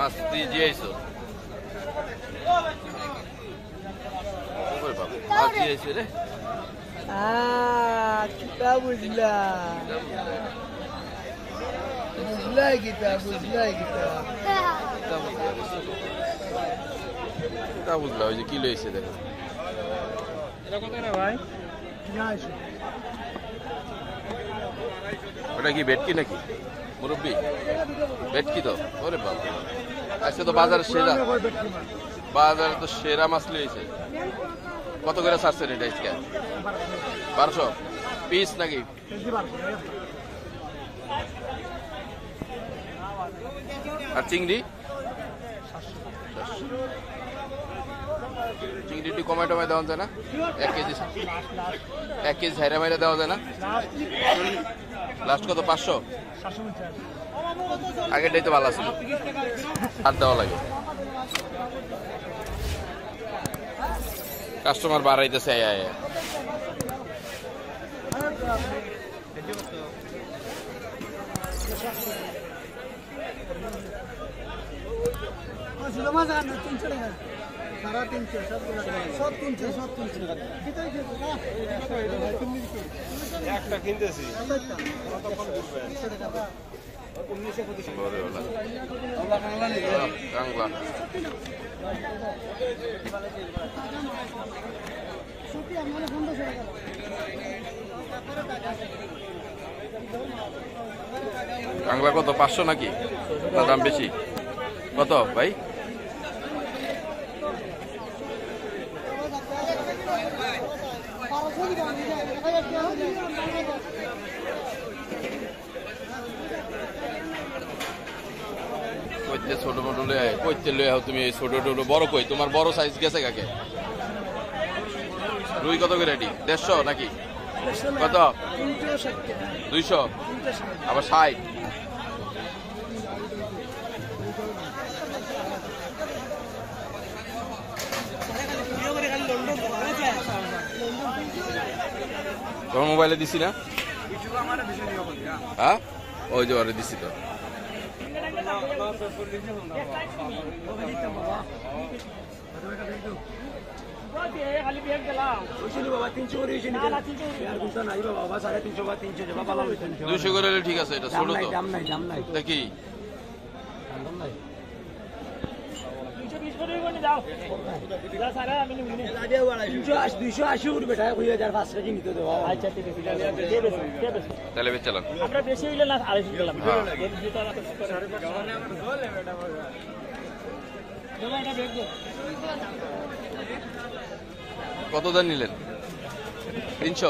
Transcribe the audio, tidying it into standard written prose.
মাছ দিয়ে আইছো মাছ দিয়ে আইছো রে কিতা বুঝলা বুঝলাই কিতা বুঝলা ওই যে কি লইছে দেখো ভাই ওটা কি ভেটকি নাকি মুরব্বি ভেটকি তো ওরে বাবা আজকে তো বাজারে তো সেরা মাছ লইছে কত করে ছাড়ছেন এটা আজকে 1200 পিস নাকি আর চিংড়ি চিংড়ি একটু কমায় টমায় দেওয়া যায় না 1 কেজি ঝাইরা মাইরা দেওয়া যায় না লাস্ট কত 500 আগেরটাই তো ভালো ছিল আর দেওয়া লাগে কাস্টমার বাড়াইতেছে একটা কিনতেছি কাংলা কাংলা কত 500 নাকি না দাম বেশি কত ভাই ছোট মোটো কইতে লয়ে আও তুমি ছোট ছোট বড় কই তোমার বড় সাইজ গেছে কাকে রুই কত করে রেডি 150 নাকি কত 200 আবার 60 তোমার মোবাইলে দিছি না হ্যাঁ ওই যে ওরে দিছি তো দুশো করে ঠিক আছে এটা ছোট তো দেখি তাহলে চালান বেশি হইলে না 250 দিলাম কত দাম নিলেন 300